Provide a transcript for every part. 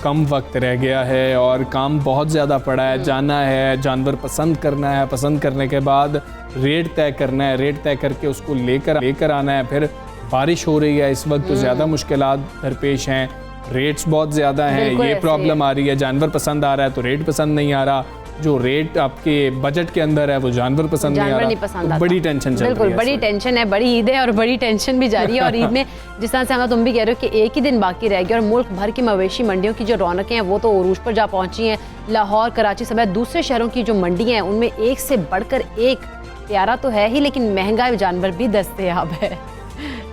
कम वक्त रह गया है और काम बहुत ज़्यादा पड़ा है, जाना है, जानवर पसंद करना है, पसंद करने के बाद रेट तय करना है, रेट तय करके उसको लेकर आना है, फिर बारिश हो रही है इस वक्त तो ज़्यादा मुश्किलात दरपेश हैं, रेट्स बहुत ज़्यादा हैं, ये प्रॉब्लम आ रही है, जानवर पसंद आ रहा है तो रेट पसंद नहीं आ रहा, जो रेट आपके बजट के अंदर है वो जानवर पसंद नहीं आ रहा, तो बड़ी टेंशन चल रही है। बिल्कुल बड़ी टेंशन है, बड़ी ईद है और बड़ी टेंशन भी जारी है। और ईद में जिस तरह से हम तुम भी कह रहे हो कि एक ही दिन बाकी रह गया और मुल्क भर की मवेशी मंडियों की जो रौनकें हैं वो तो उरूज पर जा पहुंची हैं। लाहौर, कराची समेत दूसरे शहरों की जो मंडियाँ हैं उनमें एक से बढ़कर एक प्यारा तो है ही, लेकिन महंगा जानवर भी दस्तयाब है।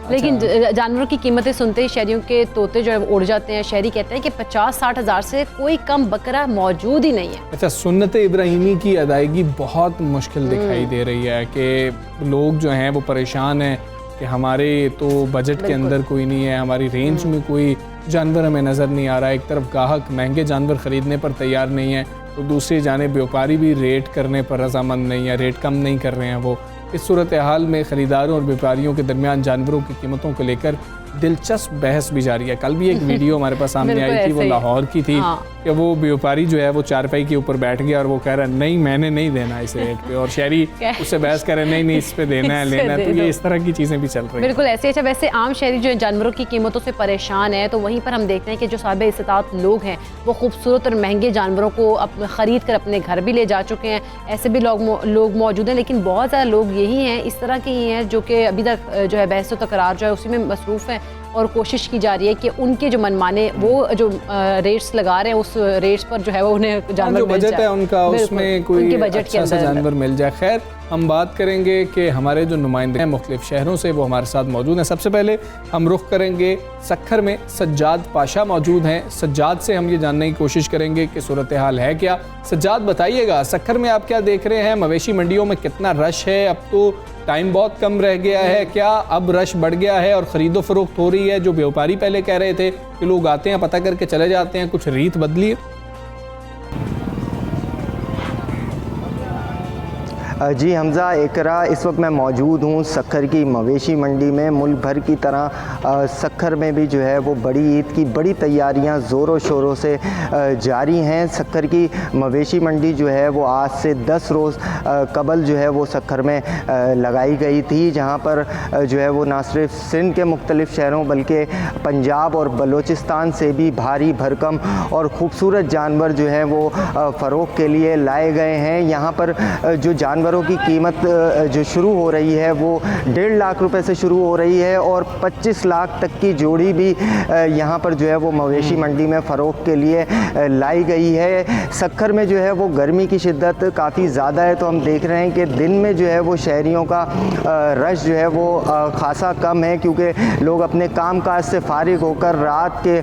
लेकिन जानवरों की कीमतें सुनते ही शहरियों के तोते जो है उड़ जाते हैं। शहरी कहते हैं कि 50-60 हज़ार से कोई कम बकरा मौजूद ही नहीं है। अच्छा, सुन्नत इब्राहिमी की अदायगी बहुत मुश्किल दिखाई दे रही है कि लोग जो हैं वो परेशान हैं कि हमारे तो बजट के अंदर कोई नहीं है, हमारी रेंज में कोई जानवर हमें नज़र नहीं आ रहा है। एक तरफ ग्राहक महंगे जानवर ख़रीदने पर तैयार नहीं है तो दूसरी जानिब व्यापारी भी रेट करने पर रजामंद नहीं है, रेट कम नहीं कर रहे हैं वो। इस सूरत हाल में ख़रीदारों और व्यापारियों के दरमियान जानवरों की कीमतों को लेकर दिलचस्प बहस भी जारी है। कल भी एक वीडियो हमारे पास सामने आई थी, वो लाहौर की थी कि वो व्यापारी जो है वो चारपाई के ऊपर बैठ गया और वो कह रहा है नहीं मैंने नहीं देना इस रेट पे, और शहरी उससे बहस कर रहे नहीं नहीं इस पे देना है लेना है। तो ये इस तरह की चीज़ें भी चल रही हैं। बिल्कुल ऐसे। अच्छा, वैसे आम शहरी जो जानवरों की कीमतों से परेशान है तो वहीं पर हम देखते हैं कि जो साहिब इस्तात लोग हैं वो खूबसूरत और महंगे जानवरों को ख़रीद कर अपने घर भी ले जा चुके हैं। ऐसे भी लोग मौजूद हैं, लेकिन बहुत ज़्यादा लोग यही हैं, इस तरह के ही हैं जो कि अभी तक जो है बहस व तकरार जो है उसी में मसरूफ़ हैं और कोशिश की जा रही है कि उनके जो मनमाने वो जो रेट्स लगा रहे हैं उस रेट्स पर जो है वो उन्हें जानवर जो बजट है उनका उसमें कोई अच्छा सा जानवर मिल जाए। खैर, हम बात करेंगे कि हमारे जो नुमाइंदे हैं मुख्तलिफ शहरों से वो हमारे साथ मौजूद हैं। सबसे पहले हम रुख करेंगे सक्खर में, सज्जाद पाशा मौजूद हैं। सज्जाद से हम ये जानने की कोशिश करेंगे कि सूरत हाल है क्या। सज्जाद बताइएगा, सक्खर में आप क्या देख रहे हैं? मवेशी मंडियों में कितना रश है? अब तो टाइम बहुत कम रह गया है, क्या अब रश बढ़ गया है और ख़रीदो फरोख्त हो रही है? जो व्यापारी पहले कह रहे थे कि लोग आते हैं पता करके चले जाते हैं, कुछ रीत बदली है? जी हमज़ा, इकरा, इस वक्त मैं मौजूद हूँ सक्खर की मवेशी मंडी में। मुल्क भर की तरह सक्खर में भी जो है वो बड़ी ईद की बड़ी तैयारियाँ ज़ोरों शोरों से जारी हैं। सक्खर की मवेशी मंडी जो है वो आज से 10 रोज़ कबल जो है वो सक्खर में लगाई गई थी, जहाँ पर जो है वो ना सिर्फ सिंध के मुख्तलिफ़ शहरों बल्कि पंजाब और बलूचिस्तान से भी भारी भरकम और ख़ूबसूरत जानवर जो है वो फ़रोख्त के लिए लाए गए हैं। यहाँ पर जो जानवर की कीमत जो शुरू हो रही है वो 1.5 लाख रुपए से शुरू हो रही है और 25 लाख तक की जोड़ी भी यहाँ पर जो है वो मवेशी मंडी में फ़रोख्त के लिए लाई गई है। सक्खर में जो है वो गर्मी की शिद्दत काफ़ी ज़्यादा है, तो हम देख रहे हैं कि दिन में जो है वो शहरियों का रश जो है वो खासा कम है, क्योंकि लोग अपने काम काज से फारिग होकर रात के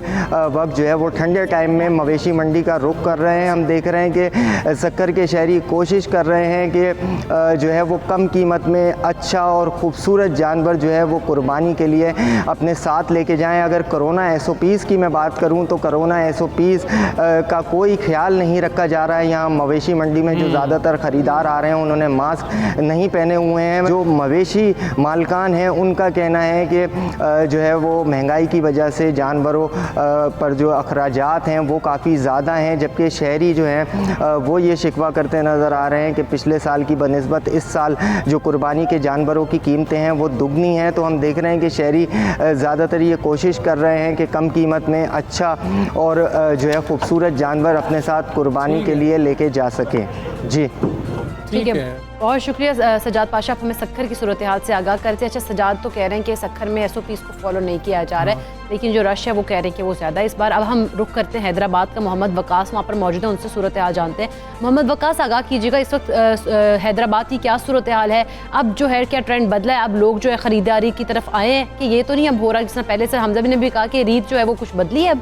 वक्त जो है वो ठंडे टाइम में मवेशी मंडी का रुख कर रहे हैं। हम देख रहे हैं कि सक्खर के शहरी कोशिश कर रहे हैं कि जो है वो कम कीमत में अच्छा और ख़ूबसूरत जानवर जो है वो कुर्बानी के लिए अपने साथ लेके जाएं। अगर कोरोना SOPs की मैं बात करूं तो कोरोना SOPs का कोई ख्याल नहीं रखा जा रहा है। यहाँ मवेशी मंडी में जो ज़्यादातर ख़रीदार आ रहे हैं उन्होंने मास्क नहीं पहने हुए हैं। जो मवेशी मालकान हैं उनका कहना है कि जो है वो महंगाई की वजह से जानवरों पर जो अखराजात हैं वो काफ़ी ज़्यादा हैं, जबकि शहरी जो हैं वो ये शिकवा करते नज़र आ रहे हैं कि पिछले साल की बनिस्बत इस साल जो कुर्बानी के जानवरों की कीमतें हैं वो दुगनी हैं। तो हम देख रहे हैं कि शहरी ज़्यादातर ये कोशिश कर रहे हैं कि कम कीमत में अच्छा और जो है ख़ूबसूरत जानवर अपने साथ कुर्बानी के लिए लेके जा सकें। जी ठीक है, बहुत शुक्रिया सज्जाद पाशा, हमें सक्खर की सूरत हाल से आगाह करते हैं। अच्छा, सज्जाद तो कह रहे हैं कि सक्खर में SOPs को फॉलो नहीं किया जा रहा है, लेकिन जो रश है वो कह रहे हैं कि वो ज़्यादा है इस बार। अब हम रुख करते हैं हैदराबाद का। मोहम्मद वकास वहाँ पर मौजूद है, उनसे सूरत हाल जानते हैं। मोहम्मद वकास, आगाह कीजिएगा, इस वक्त हैदराबाद की क्या सूरत हाल है? अब जो है क्या ट्रेंड बदला है? अब लोग जो है ख़रीदारी की तरफ आए हैं कि ये तो नहीं अब हो रहा जिस तरह पहले से हमजा ने भी कहा कि रीत जो है वो कुछ बदली है अब?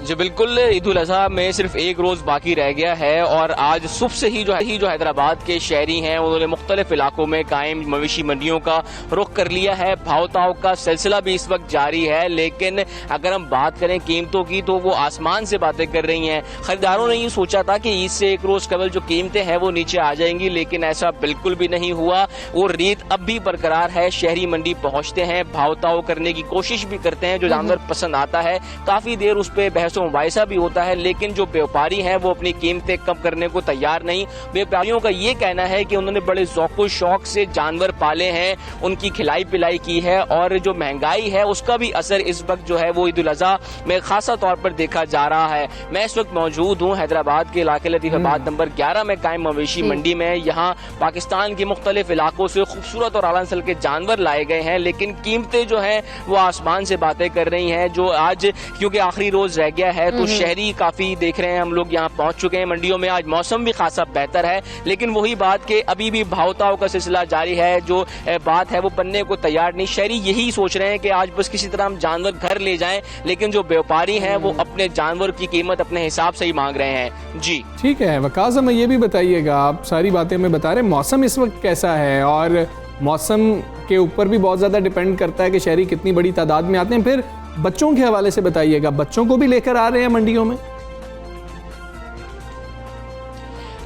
जी बिल्कुल, ईद उल अजहा में सिर्फ एक रोज बाकी रह गया है और आज सुबह से ही जो हैदराबाद के शहरी हैं उन्होंने मुख्तलिफ इलाकों में कायम मवेशी मंडियों का रुख कर लिया है। भाव-ताव का सिलसिला भी इस वक्त जारी है, लेकिन अगर हम बात करें कीमतों की तो वो आसमान से बातें कर रही हैं। खरीदारों ने ये सोचा था कि ईद से एक रोज कबल जो कीमतें हैं वो नीचे आ जाएंगी, लेकिन ऐसा बिल्कुल भी नहीं हुआ। वो रीत अब भी बरकरार है। शहरी मंडी पहुंचते हैं, भाव-ताव करने की कोशिश भी करते हैं, जो जानवर पसंद आता है काफी देर उस पर बहस मुबाहिसा भी होता है, लेकिन जो व्यापारी हैं वो अपनी कीमतें कम करने को तैयार नहीं। व्यापारियों का ये कहना है कि उन्होंने बड़े ज़ौक़ शौक से जानवर पाले हैं, उनकी खिलाई पिलाई की है और जो महंगाई है उसका भी असर इस वक्त जो है वो ईद उल अज़हा में खासा तौर पर देखा जा रहा है। मैं इस वक्त मौजूद हूँ हैदराबाद के इलाके लतीफ़ाबाद नंबर 11 में कायम मवेशी मंडी में। यहाँ पाकिस्तान के मुख्तलिफ इलाकों से खूबसूरत और आला नस्ल के जानवर लाए गए हैं, लेकिन कीमतें जो है वो आसमान से बातें कर रही हैं। जो आज क्योंकि आखिरी रोज रह गया है तो शहरी काफी देख रहे हैं, हम लोग यहाँ पहुंच चुके हैं मंडियों में। आज मौसम भी खासा बेहतर है, लेकिन वही बात कि अभी भी भाव-ताव का सिलसिला जारी है। जो बात है वो बनने को तैयार नहीं। शहरी यही सोच रहे हैं कि आज बस किसी तरह हम जानवर घर ले जाएं, लेकिन जो व्यापारी हैं वो अपने जानवर की कीमत अपने हिसाब से ही मांग रहे हैं। जी ठीक है वकास, हमें ये भी बताइएगा, आप सारी बातें हमें बता रहे हैं, मौसम इस वक्त कैसा है और मौसम के ऊपर भी बहुत ज़्यादा डिपेंड करता है कि शहरी कितनी बड़ी तादाद में आते हैं। फिर बच्चों के हवाले से बताइएगा, बच्चों को भी लेकर आ रहे हैं मंडियों में?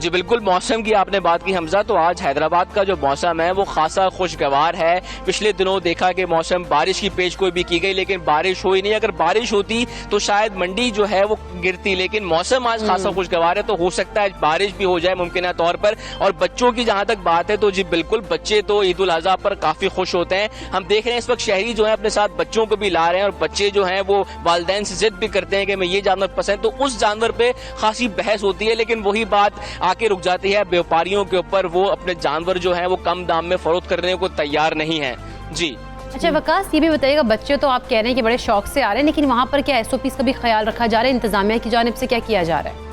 जी बिल्कुल, मौसम की आपने बात की हमजा, तो आज हैदराबाद का जो मौसम है वो खासा खुशगवार है। पिछले दिनों देखा कि मौसम बारिश की पेशगोई भी की गई, लेकिन बारिश हुई नहीं। अगर बारिश होती तो शायद मंडी जो है वो गिरती, लेकिन मौसम आज खासा खुशगवार है, तो हो सकता है बारिश भी हो जाए मुमकिन तौर पर। और बच्चों की जहां तक बात है तो जी बिल्कुल, बच्चे तो ईद उल अज़हा पर काफी खुश होते हैं। हम देख रहे हैं इस वक्त शहरी जो है अपने साथ बच्चों को भी ला रहे हैं और बच्चे जो है वो वालिदैन से जिद भी करते हैं कि मैं ये जानवर पसंद, तो उस जानवर पे खासी बहस होती है, लेकिन वही बात आके रुक जाती है व्यापारियों के ऊपर। वो अपने जानवर जो है वो कम दाम में फरोख्त करने को तैयार नहीं है। जी अच्छा वकास, ये भी बताइएगा, बच्चे तो आप कह रहे हैं कि बड़े शौक से आ रहे हैं, लेकिन वहाँ पर क्या SOPs का भी ख्याल रखा जा रहा है? इंतजामिया की जानिब से क्या किया जा रहा है?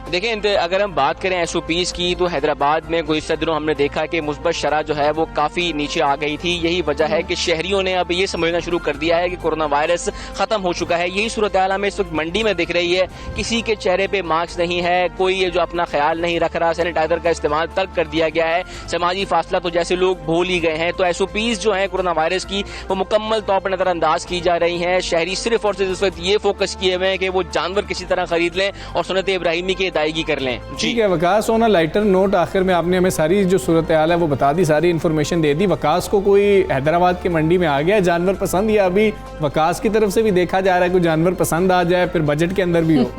देखिए, अगर हम बात करें SOPs की तो हैदराबाद में गुज़िश्ता दिनों हमने देखा कि मुस्बत शरह जो है वो काफ़ी नीचे आ गई थी। यही वजह है कि शहरियों ने अब ये समझना शुरू कर दिया है कि कोरोना वायरस ख़त्म हो चुका है। यही सूरत हाल हमें इस वक्त मंडी में दिख रही है। किसी के चेहरे पे मास्क नहीं है, कोई ये जो अपना ख्याल नहीं रख रहा, सैनिटाइजर का इस्तेमाल तर्क कर दिया गया है, समाजी फासला तो जैसे लोग भूल ही गए हैं। तो SOPs जो है कोरोना वायरस की वो मुकम्मल तौर पर नज़रअंदाज की जा रही हैं। शहरी सिर्फ और सिर्फ इस वक्त ये फोकस किए हुए हैं कि वो जानवर किसी तरह खरीद लें और सुन्नत इब्राहिमी की अदायगी कर लें। ठीक है Waqas, on a lighter note, आखिर में आपने हमें सारी जो सूरत हाल है वो बता दी, सारी इन्फॉर्मेशन दे दी। वकास को कोई हैदराबाद की मंडी में आ गया जानवर पसंद, या अभी वकास की तरफ से भी देखा जा रहा है कोई जानवर पसंद आ जाए फिर बजट के अंदर भी हो?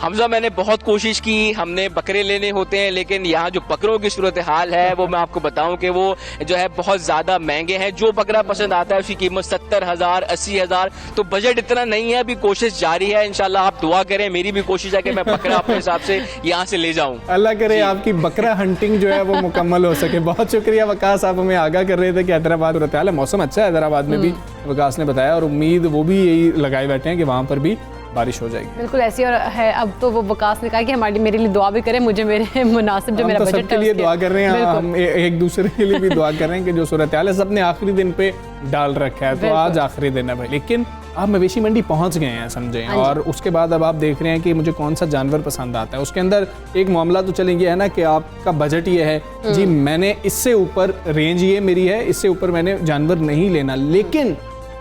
हमजा, मैंने बहुत कोशिश की, हमने बकरे लेने होते हैं, लेकिन यहाँ जो बकरों की सूरत हाल है वो मैं आपको बताऊं कि वो जो है बहुत ज़्यादा महंगे हैं। जो बकरा पसंद आता है उसकी कीमत 70,000 80,000, तो बजट इतना नहीं है। अभी कोशिश जारी है, इंशाल्लाह आप दुआ करें, मेरी भी कोशिश है कि मैं बकरा अपने हिसाब से यहाँ से ले जाऊँ। अल्लाह करे आपकी बकरा हंटिंग जो है वो मुकम्मल हो सके। बहुत शुक्रिया वकास, आप हमें आगाह कर रहे थे कि हैदराबाद सूरत हाल है, मौसम अच्छा है हैदराबाद में भी, वकास ने बताया, और उम्मीद वो भी यही लगाए बैठे हैं कि वहाँ पर भी बारिश हो जाएगी। बिल्कुल ऐसी और है। अब तो वो वकास ने कहा कि हमारी मेरे लिए दुआ भी करें, मुझे मेरे मुनासिब जो मेरा तो बजट है सबके लिए दुआ कर रहे हैं, हम एक दूसरे के लिए भी दुआ कर रहे हैं कि जो सूरत हाल है सबने आखिरी दिन पे डाल रखा है, तो आज आखिरी दिन है भाई। लेकिन आप मवेशी मंडी पहुंच गए हैं समझें, और उसके बाद अब आप देख रहे हैं कि मुझे कौन सा जानवर पसंद आता है। उसके अंदर एक मामला तो चलेंगे है ना कि आपका बजट ये है जी, मैंने इससे ऊपर रेंज ये मेरी है, इससे ऊपर मैंने जानवर नहीं लेना। लेकिन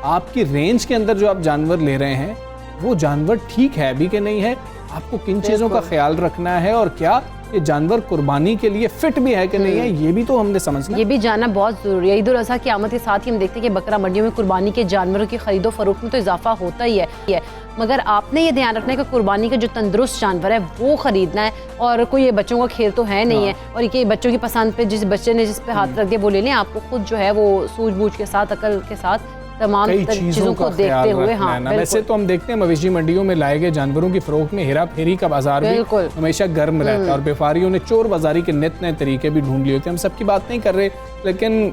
आपकी रेंज के अंदर जो आप जानवर ले रहे हैं वो जानवर ठीक है भी कि नहीं है, आपको किन चीज़ों का ख्याल रखना है, और क्या ये जानवर कुर्बानी के लिए फिट भी है कि नहीं है, ये भी तो हमने समझना, ये भी जानना बहुत ज़रूरी है। ईद उल अज़हा की आमद के साथ ही हम देखते हैं कि बकरा मंडियों में कुर्बानी के जानवरों की खरीदो फरोख्त में तो इजाफा होता ही है, मगर आपने ये ध्यान रखना है कि कुर्बानी का जो तंदुरुस्त जानवर है वो खरीदना है, और कोई ये बच्चों का खेल तो है नहीं है, और ये बच्चों की पसंद पे जिस बच्चे ने जिस पे हाथ रख दिया वो ले लें। आपको खुद जो है वो सूझबूझ के साथ, अकल के साथ तमाम चीज़ों को देखते हुए, हाँ वैसे तो हम देखते हैं मवेशी मंडियों में लाए गए जानवरों की फरोख्त में हेरा फेरी का बाजार भी हमेशा गर्म रहता है, और व्यापारियों ने चोर बाजारी के नित नए तरीके भी ढूंढ लिए होते हैं। हम सबकी बात नहीं कर रहे, लेकिन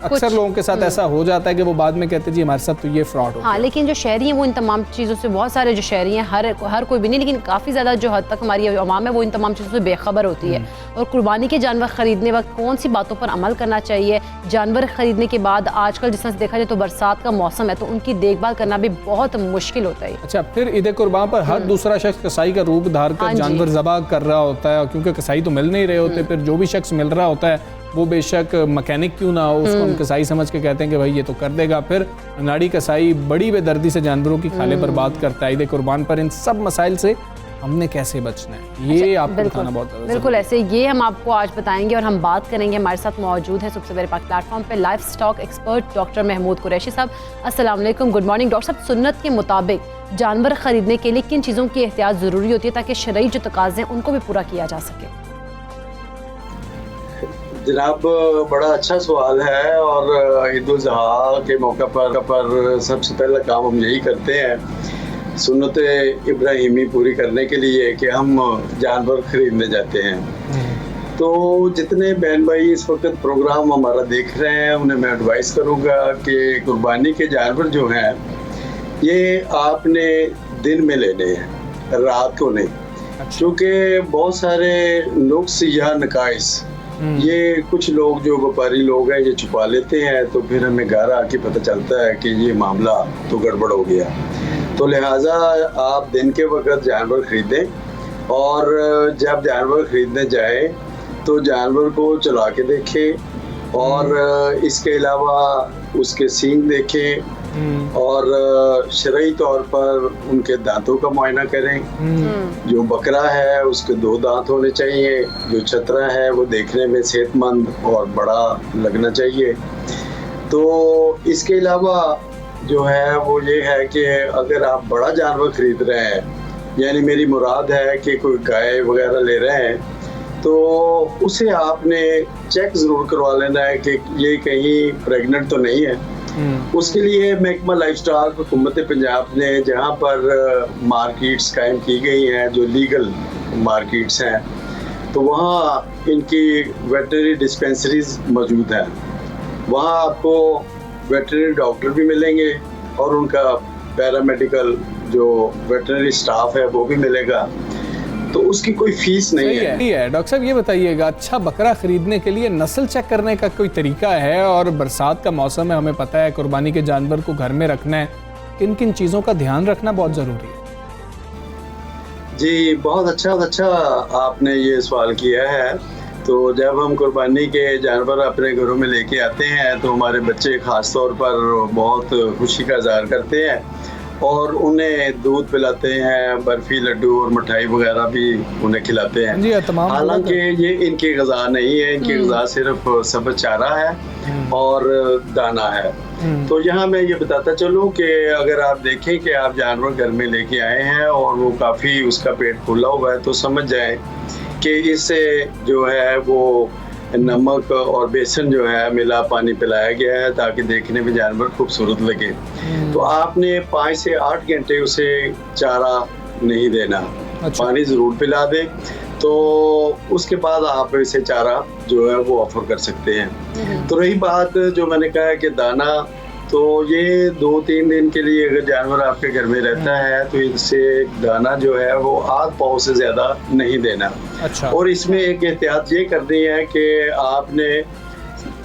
अक्सर लोगों के साथ ऐसा हो जाता है कि वो बाद में कहते हैं जी हमारे साथ तो ये फ्रॉड हो हाँ, लेकिन जो शहरी हैं वो इन तमाम चीज़ों से, बहुत सारे जो शहरी हैं, हर कोई भी नहीं लेकिन काफ़ी ज़्यादा जो हद तक हमारी अवाम है वो इन तमाम चीज़ों से बेखबर होती है। और कुर्बानी के जानवर ख़रीदने वक्त कौन सी बातों पर अमल करना चाहिए, जानवर ख़रीदने के बाद आजकल जिस तरह से देखा जाए तो बरसात का मौसम है तो उनकी देखभाल करना भी बहुत मुश्किल होता है। अच्छा, फिर ईद कुर्बान पर हर दूसरा शख्स कसाई का रूप धार कर जानवर ज़बह कर रहा होता है, क्योंकि कसाई तो मिल नहीं रहे होते, फिर जो भी शख्स मिल रहा होता है वो बेशक मैकेनिक क्यों ना हो, उसको हम कसाई समझ के कहते हैं कि भाई ये तो कर देगा। फिर अनाड़ी कसाई बड़ी बेदर्दी से जानवरों की खाले बर्बाद करता है। ईद कुर्बान पर इन सब मसाइल से हमने कैसे बचना है, ये आपको बताना बहुत ज़्यादा बिल्कुल ऐसे ये हम आपको आज बताएंगे और हम बात करेंगे। हमारे साथ मौजूद है सुबह सवेरे पाक प्लेटफॉर्म पे livestock expert doctor Mahmood Qureshi साहब। अस्सलाम वालेकुम, गुड मॉर्निंग डॉक्टर साहब। सुन्नत के मुताबिक जानवर खरीदने के लिए किन चीज़ों की एहतियात ज़रूरी होती है ताकि शरई जो तकाज़े हैं उनको भी पूरा किया जा सके? जनाब, बड़ा अच्छा सवाल है और ईद उल ज़ुहा के मौके पर सबसे पहला काम हम यही करते हैं सुन्नत इब्राहिमी पूरी करने के लिए कि हम जानवर खरीदने जाते हैं। तो जितने बहन भाई इस वक्त प्रोग्राम हमारा देख रहे हैं उन्हें मैं एडवाइस करूँगा कि कुर्बानी के जानवर जो हैं ये आपने दिन में लेने हैं, रात को नहीं, क्योंकि बहुत सारे नुक्स या नकाइस ये कुछ लोग जो व्यापारी लोग हैं ये छुपा लेते हैं, तो फिर हमें घर आके पता चलता है कि ये मामला तो गड़बड़ हो गया। तो लिहाजा आप दिन के वक्त जानवर खरीदें और जब जानवर खरीदने जाए तो जानवर को चला के देखें और इसके अलावा उसके सींग देखें और शरई तौर पर उनके दांतों का मुआयना करें। जो बकरा है उसके 2 दांत होने चाहिए, जो छतरा है वो देखने में सेहतमंद और बड़ा लगना चाहिए। तो इसके अलावा जो है वो ये है कि अगर आप बड़ा जानवर खरीद रहे हैं, यानी मेरी मुराद है कि कोई गाय वगैरह ले रहे हैं, तो उसे आपने चेक ज़रूर करवा लेना है कि ये कहीं प्रेग्नेंट तो नहीं है। उसके लिए महकमा लाइफ स्टॉक हुकूमत पंजाब ने जहाँ पर मार्केट्स कायम की गई हैं जो लीगल मार्केट्स हैं, तो वहाँ इनकी वेटनरी डिस्पेंसरीज मौजूद हैं। वहाँ आपको वेटनरी डॉक्टर भी मिलेंगे और उनका पैरामेडिकल जो वेटनरी स्टाफ है वो भी मिलेगा, तो उसकी कोई फीस नहीं है। डॉक्टर साहब ये बताइएगा, अच्छा बकरा खरीदने के लिए नस्ल चेक करने का कोई तरीका है? और बरसात का मौसम है, हमें पता है कुर्बानी के जानवर को घर में रखना है, किन किन चीज़ों का ध्यान रखना बहुत ज़रूरी है? जी, बहुत अच्छा आपने ये सवाल किया है। तो जब हम कुर्बानी के जानवर अपने घरों में लेके आते हैं तो हमारे बच्चे ख़ास तौर पर बहुत खुशी का इज़हार करते हैं और उन्हें दूध पिलाते हैं, बर्फ़ी, लड्डू और मिठाई वगैरह भी उन्हें खिलाते हैं। हालांकि ये इनकी ग़िज़ा नहीं है, इनकी ग़िज़ा सिर्फ सब्ज़ चारा है और दाना है। तो यहाँ मैं ये बताता चलूँ कि अगर आप देखें कि आप जानवर घर में लेके आए हैं और वो काफ़ी उसका पेट फूला हुआ है, तो समझ जाएं कि इससे जो है वो नमक और बेसन जो है मिला पानी पिलाया गया है ताकि देखने में जानवर खूबसूरत लगे। तो आपने 5 से 8 घंटे उसे चारा नहीं देना, पानी ज़रूर पिला दें, तो उसके बाद आप इसे चारा जो है वो ऑफर कर सकते हैं। तो रही बात जो मैंने कहा कि दाना, तो ये 2-3 दिन के लिए अगर जानवर आपके घर में रहता है तो इससे दाना जो है वो आध पाव से ज़्यादा नहीं देना। अच्छा। और इसमें एक एहतियात ये करनी है कि आपने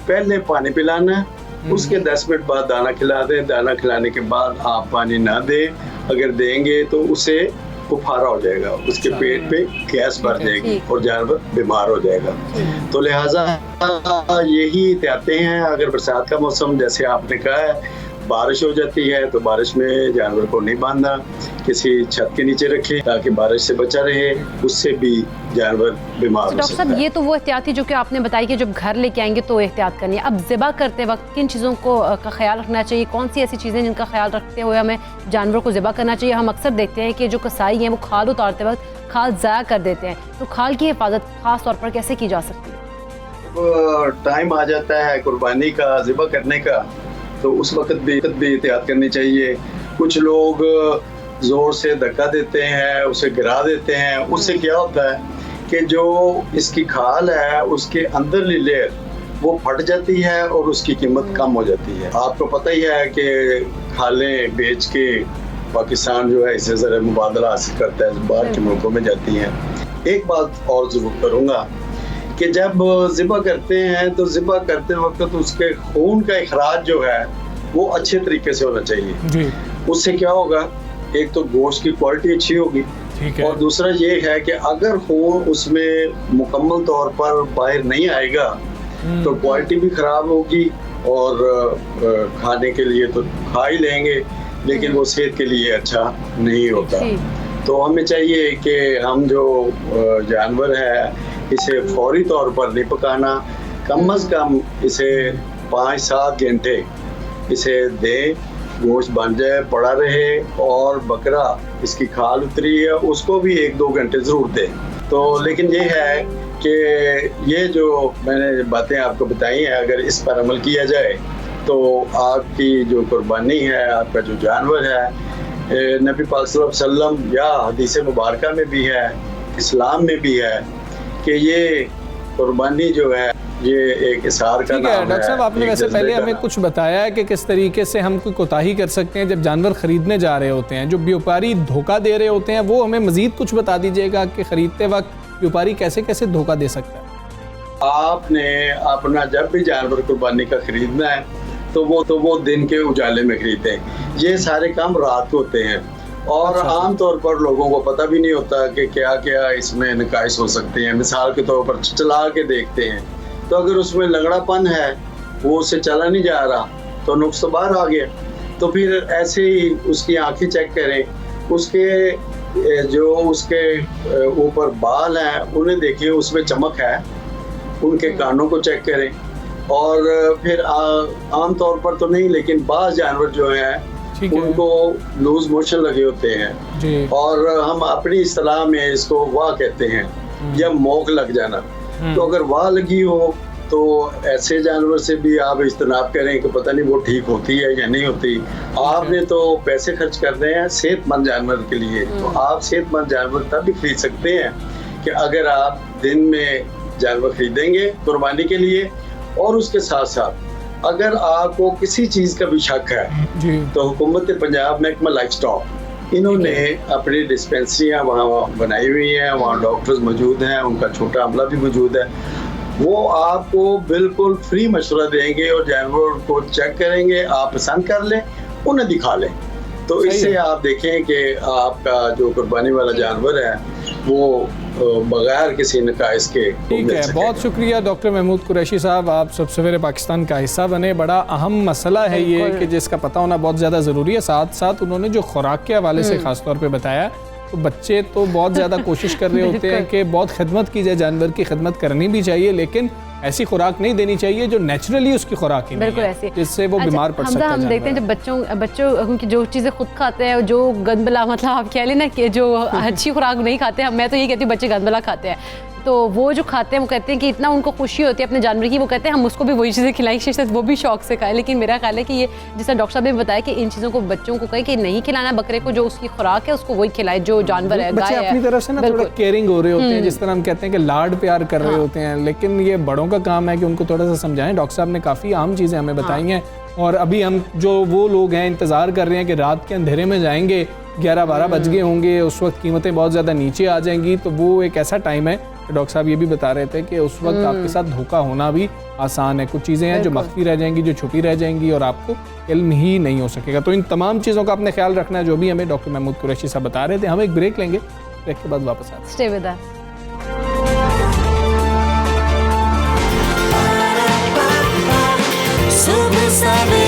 पहले पानी पिलाना, उसके 10 मिनट बाद दाना खिला दें। दाना खिलाने के बाद आप पानी ना दें, अगर देंगे तो उसे बुखारा हो जाएगा, उसके पेट पे गैस भर जाएगी और जानवर बीमार हो जाएगा। तो लिहाजा यही एहतियातें हैं। अगर बरसात का मौसम जैसे आपने कहा है, बारिश हो जाती है तो बारिश में जानवर को नहीं बांधना, किसी छत के नीचे रखें ताकि बारिश से बचा रहे, उससे भी जानवर बीमार हो सकता है। डॉक्टर साहब ये तो वो एहतियात थी जो कि आपने बताई कि जब घर लेके आएंगे तो एहतियात करनी है। अब ज़िबा करते वक्त किन चीज़ों को का ख्याल रखना चाहिए, कौन सी ऐसी चीज़ें जिनका ख्याल रखते हुए हमें जानवर को ज़िबा करना चाहिए? हम अक्सर देखते हैं कि जो कसाई हैं वो खाल उतारते वक्त खाल ज़ाया कर देते हैं, तो खाल की हिफाजत ख़ास तौर पर कैसे की जा सकती है? टाइम आ जाता है कुर्बानी का, ज़िबा करने का, तो उस वक्त भी एहतियात करनी चाहिए। कुछ लोग ज़ोर से धक्का देते हैं, उसे गिरा देते हैं, उससे क्या होता है कि जो इसकी खाल है उसके अंदरली लेयर वो फट जाती है और उसकी कीमत कम हो जाती है। आपको पता ही है कि खालें बेच के पाकिस्तान जो है इससे ज़रा मुबादला हासिल करता है, बाहर के मुल्कों में जाती हैं। एक बात और ज़रूर करूँगा कि जब ज़िबा करते हैं तो ज़िबा करते वक्त उसके खून का इखराज जो है वो अच्छे तरीके से होना चाहिए जी। उससे क्या होगा, एक तो गोश्त की क्वालिटी अच्छी होगी, ठीक है। और दूसरा ये है कि अगर खून उसमें मुकम्मल तौर पर बाहर नहीं आएगा तो क्वालिटी भी ख़राब होगी और खाने के लिए तो खा ही लेंगे लेकिन वो सेहत के लिए अच्छा नहीं होता। तो हमें चाहिए कि हम जो जानवर है इसे फौरी तौर पर नहीं पकाना, कम से कम इसे 5-7 घंटे इसे दें, गोश्त बन जाए पड़ा रहे, और बकरा इसकी खाल उतरी है उसको भी 1-2 घंटे ज़रूर दें। तो लेकिन ये है कि ये जो मैंने बातें आपको बताई हैं अगर इस पर अमल किया जाए तो आपकी जो कुर्बानी है, आपका जो जानवर है, नबी पाक सल्लल्लाहु अलैहि वसल्लम या हदीस मुबारका में भी है, इस्लाम में भी है कि ये कुर्बानी जो है ये एक इशार का नाम है। डॉक्टर साहब, आपने वैसे पहले हमें कुछ बताया है कि किस तरीके से हम कोई कोताही कर सकते हैं जब जानवर खरीदने जा रहे होते हैं, जो व्यापारी धोखा दे रहे होते हैं, वो हमें मजीद कुछ बता दीजिएगा कि खरीदते वक्त व्यापारी कैसे कैसे धोखा दे सकता है। आपने अपना जब भी जानवर कुर्बानी का खरीदना है तो वो दिन के उजाले में खरीदें। ये सारे काम रात को होते हैं और आमतौर पर लोगों को पता भी नहीं होता कि क्या क्या इसमें नकाइस हो सकते हैं। मिसाल के तौर पर चला के देखते हैं तो अगर उसमें लंगड़ापन है, वो उससे चला नहीं जा रहा तो नुक्स तो बाहर आ गया। तो फिर ऐसे ही उसकी आंखें चेक करें, उसके जो उसके ऊपर बाल हैं उन्हें देखिए उसमें चमक है, उनके कानों को चेक करें। और फिर आम तौर पर तो नहीं लेकिन बाज़ जानवर जो हैं उनको लूज मोशन लगे होते हैं जी। और हम अपनी इस्तिलाह में इसको वाह कहते हैं या मोक लग जाना। तो अगर वाह लगी हो तो ऐसे जानवर से भी आप इज्तनाब करें कि पता नहीं वो ठीक होती है या नहीं होती। आपने तो पैसे खर्च करने हैं सेहतमंद जानवर के लिए, तो आप सेहतमंद जानवर तब भी खरीद सकते हैं कि अगर आप दिन में जानवर खरीदेंगे कुर्बानी के लिए, और उसके साथ साथ अगर आपको किसी चीज़ का भी शक है जी। तो हुकूमत पंजाब महकमा लाइफ स्टॉक इन्होंने अपनी डिस्पेंसरियाँ वहाँ बनाई हुई हैं, वहाँ डॉक्टर्स मौजूद हैं, उनका छोटा अमला भी मौजूद है। वो आपको बिल्कुल फ्री मशवरा देंगे और जानवर को चेक करेंगे, आप पसंद कर लें, उन्हें दिखा लें। तो इससे आप देखें कि आपका जो कुर्बानी वाला जानवर है वो बगैर किसी नकाइस के ठीक है। बहुत शुक्रिया डॉक्टर महमूद कुरैशी साहब, आप सब सवेरे पाकिस्तान का हिस्सा बने। बड़ा अहम मसला है ये कि जिसका पता होना बहुत ज़्यादा ज़रूरी है। साथ साथ उन्होंने जो खुराक के हवाले से ख़ास तौर पे बताया, तो बच्चे तो बहुत ज़्यादा कोशिश कर रहे होते हैं कि बहुत खिदमत की जाए, जानवर की खिदमत करनी भी चाहिए, लेकिन ऐसी खुराक नहीं देनी चाहिए जो नेचुरली उसकी खुराक ही नहीं है, जिससे वो बीमार पड़ सकता है। हम देखते हैं जब बच्चों की जो चीज़ें खुद खाते हैं, जो गंदबला, मतलब आप कह लेना कि जो अच्छी खुराक नहीं खाते हैं, मैं तो ये कहती हूँ बच्चे गंदबला खाते हैं, तो वो जो खाते हैं वो कहते हैं कि इतना उनको खुशी होती है अपने जानवर की, वो कहते हैं हम उसको भी वही चीज़ें खिलाई, शायद वो भी शौक से खाए। लेकिन मेरा ख्याल है कि ये जैसा डॉक्टर साहब ने बताया कि इन चीज़ों को बच्चों को कहे कि नहीं खिलाना, बकरे को जो उसकी खुराक है उसको वही खिलाए, जो जानवर है, गाय है। अपनी तरफ से ना थोड़ा केयरिंग हो रहे होते हैं, जिस तरह हम कहते हैं कि लाड प्यार कर रहे होते हैं, लेकिन ये बड़ों का काम है कि उनको थोड़ा सा समझाएं। डॉक्टर साहब ने काफ़ी आम चीज़ें हमें बताई हैं, और अभी हम जो वो लोग हैं इंतज़ार कर रहे हैं कि रात के अंधेरे में जाएंगे, 11-12 बज गए होंगे, उस वक्त कीमतें बहुत ज़्यादा नीचे आ जाएंगी, तो वो एक ऐसा टाइम है। डॉक्टर साहब ये भी बता रहे थे कि उस वक्त आपके साथ धोखा होना भी आसान है। कुछ चीज़ें हैं जो मख्फी रह जाएंगी, जो छुपी रह जाएंगी और आपको इल्म ही नहीं हो सकेगा। तो इन तमाम चीज़ों का आपने ख्याल रखना है, जो भी हमें डॉक्टर महमूद कुरैशी साहब बता रहे थे। हम एक ब्रेक लेंगे, ब्रेक के बाद वापस आते हैं। Stay with us. सुबह सवेरे